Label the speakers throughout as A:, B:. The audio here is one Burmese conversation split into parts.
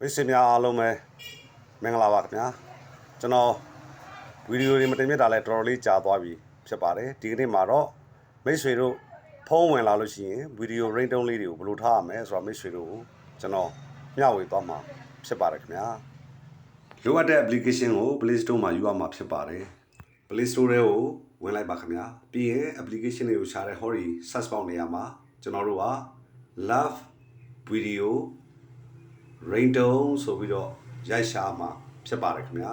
A: မိတ်ဆွေများအားလုံးပဲမင်္ဂလာပါခင်ဗျာကျွန်တော်ဗီဒီယိုတွေမတင်ပြတာလဲတော်တော်လေးကြာသွားပြီဖြစ်ပါတယ်ဒီကနေ့မှာတော့မိတ်ဆွေတို့ဖုန်းဝင်လာလို့ရှိရင်ဗီဒီယို ringtone လေးတွေကိုဘယ်လိုထားရမလဲဆိုတော့မိတ်ဆွေတို့ကိုကျွန်တော်မျှဝေသွားမှာဖြစ်ပါတယ်ခင်ဗျာလိုအပ်တဲ့ application ကို Play Store မှာယူရမှာဖြစ်ပါတယ် Play Store ထဲကိုဝင်လိုက်ပါခင်ဗျာပြီးရင် application တွေကိုရှာတဲ့ဟောဒီ search box နေရာမှာကျွန်တော်တို့က love video ringtone ဆိုပြီးတော့ရိုက်ရှာမှာဖြစ်ပါတယ်ခင်ဗျာ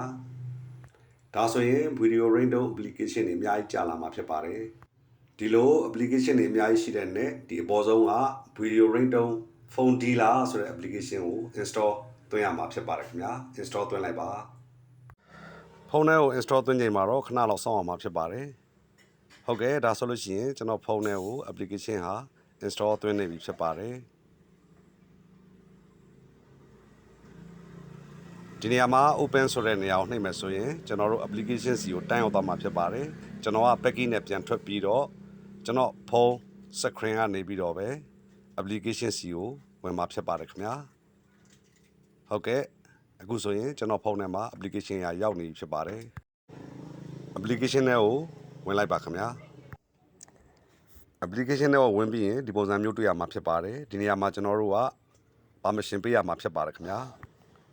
A: ဒါဆိုရင် video ringtone application တွေအများကြီးကြာလာမှာဖြစ်ပါတယ်ဒီလို application တွေအများကြီးရှိတဲ့နဲ့ဒီအပေါ်ဆုံးက video ringtone phone dealer ဆိုတဲ့ application ကို install သွင်းရမှာဖြစ်ပါတယ်ခင်ဗျာ install သွင်းလိုက်ပါဖုန်းထဲကို install သွင်းချိန်မှာတော့ခဏလောက်စောင့်အောင်မှာဖြစ်ပါတယ်ဟုတ်ကဲ့ဒါဆိုလို့ရှိရင်ကျွန်တော်ဖုန်းထဲကို application ဟာ install သွင်းနေပြီဖြစ်ပါတယ်ဒီနေရာမှာ open ဆိုတဲ့နေရာကိုနှိပ်မယ်ဆိုရင်ကျွန်တော်တို့ application စီကိုတန်းရောက်သွားမှာဖြစ်ပါတယ်ကျွန်တော်က packing နဲ့ပြန်ထွက်ပြီးတော့ကျွန်တော်ဖုန်း screen ကနေပြီးတော့ပဲ application စီကိုဝင်မှာဖြစ်ပါတယ်ခင်ဗျာဟုတ်ကဲ့အခုဆိုရင်ကျွန်တော်ဖုန်းထဲမှာ application ရရောက်နေပြီဖြစ်ပါတယ် application ထဲကိုဝင်လိုက်ပါခင်ဗျာ application ထဲကိုဝင်ပြီးရင်ဒီပုံစံမျိုးတွေ့ရမှာဖြစ်ပါတယ်ဒီနေရာမှာကျွန်တော်တို့က permission ပေးရမှာဖြစ်ပါတယ်ခင်ဗျာ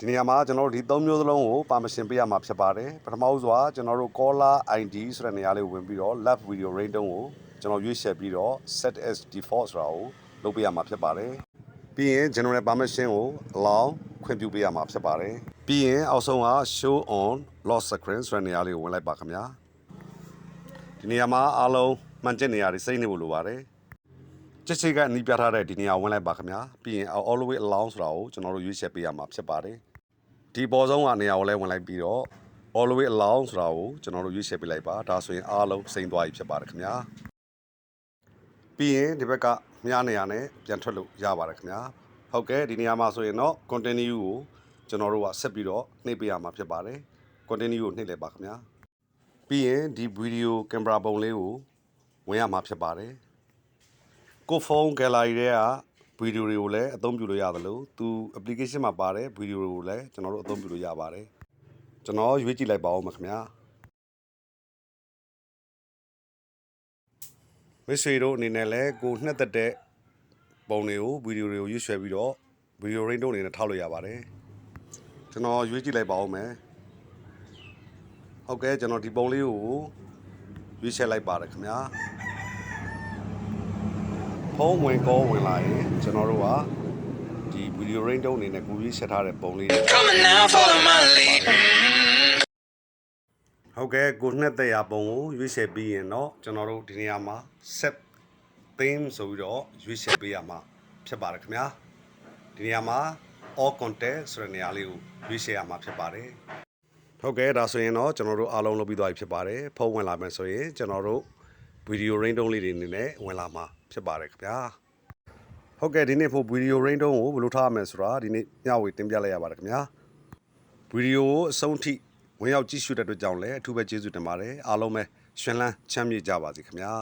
A: ဒီနေရာမှာကျွန်တော်တို့ဒီ3မျိုးစလုံးကို permission ပေးရမှာဖြစ်ပါတယ်ပထမဦးစွာကျွန်တော်တို့ caller ID ဆိုတဲ့နေရာလေးကိုဝင်ပြီးတော့ left video ringtone ကိုကျွန်တော်ရွေးချယ်ပြီးတော့ set as default ဆိုတာကိုလုပ်ပေးရမှာဖြစ်ပါတယ်ပြီးရင် general permission ကို allow ခွင့်ပြုပေးရမှာဖြစ်ပါတယ်ပြီးရင်အောက်ဆုံးက show on lock screen ဆိုတဲ့နေရာလေးကိုဝင်လိုက်ပါခင်ဗျာဒီနေရာမှာအားလုံးမှန်ချက်နေရာတွေစိတ်နေဖို့လိုပါတယ်ချက်ချိတ်ကအနီးပြထားတဲ့ဒီနေရာဝင်လိုက်ပါခင်ဗျာပြီးရင် all the way along ဆိုတာကိုကျွန်တော်တို့ရွေးချယ်ပေးရမှာဖြစ်ပါတယ်ဒီပေါ်ဆုံးကနေရာကိုလည်းဝင်လိုက်ပြီးတော့ all the way along ဆိုတာကိုကျွန်တော်တို့ရွေးချယ်ပေးလိုက်ပါဒါဆိုရင်အားလုံးစိမ့်သွားပြီဖြစ်ပါတယ်ခင်ဗျာပြီးရင်ဒီဘက်ကမြားနေရာနဲ့ပြန်ထွက်လို့ရပါတယ်ခင်ဗျာဟုတ်ကဲ့ဒီနေရာမှာဆိုရင်တော့ continue ကိုကျွန်တော်တို့ကဆက်ပြီးတော့နှိပ်ပေးရမှာဖြစ်ပါတယ် continue ကိုနှိပ်လိုက်ပါခင်ဗျာပြီးရင်ဒီ video camera ပုံလေးကိုဝင်ရမှာဖြစ်ပါတယ်ကိုဖုန်း gallery ထဲကဗီဒီယိုတွေကိုလည်းအသုံးပြုလို့ရတယ်လို့သူ application မှာပါတဲ့ဗီဒီယိုတွေကိုလည်းကျွန်တော်တို့အသုံးပြုလို့ရပါတယ်ကျွန်တော်ရွေးကြည့်လိုက်ပါဦးမခင်ဗျာမိတ်ဆွေတို့အနေနဲ့လည်းကိုနှစ်သက်တဲ့ပုံတွေကိုဗီဒီယိုတွေကိုရွေးချယ်ပြီးတော့ဗီဒီယို ringtone အနေနဲ့ထောက်လို့ရပါတယ်ကျွန်တော်ရွေးကြည့်လိုက်ပါဦးမယ်ဟုတ်ကဲ့ကျွန်တော်ဒီပုံလေးကိုရွေးချယ်လိုက်ပါတယ်ခင်ဗျာဖုန်းဝင်ကောဝင်လာရင်ကျွန်တော်တို့ကဒီ video ringtone အနေနဲ့ကိုရွေးချယ်ထားတဲ့ပုံလေးတွေဟုတ်ကဲ့ကိုနှစ်သက်ရာပုံကိုရွေးချယ်ပြီးရင်တော့ကျွန်တော်တို့ဒီနေရာမှာ set theme ဆိုပြီးတော့ရွေးချယ်ပေးရမှာဖြစ်ပါတယ်ခင်ဗျာဒီနေရာမှာ all content ဆိုတဲ့နေရာလေးကိုရွေးချယ်ရမှာဖြစ်ပါတယ်ဟုတ်ကဲ့ဒါဆိုရင်တော့ကျွန်တော်တို့အားလုံးလုပ်ပြီးသွားပြီဖြစ်ပါတယ်ဖုန်းဝင်လာမယ်ဆိုရင်ကျွန်တော်တို့ video ringtone လေးတွေအနေနဲ့ဝင်လာမှာဖြစ်ပါတယ်ခင်ဗျာဟုတ်ကဲ့ဒီနေ့ဖို့ video ringtone ကိုဘယ်လိုထားရမလဲဆိုတာဒီနေ့မျှဝေတင်ပြလိုက်ရပါတယ်ခင်ဗျာဗီဒီယိုကိုအဆုံးထိဝင်ရောက်ကြည့်ရှုတဲ့အတွက်ကြောင့်လည်းအထူးပဲကျေးဇူးတင်ပါတယ်အားလုံးပဲရှင်လန်းချမ်းမြေ့ကြပါစေခင်ဗျာ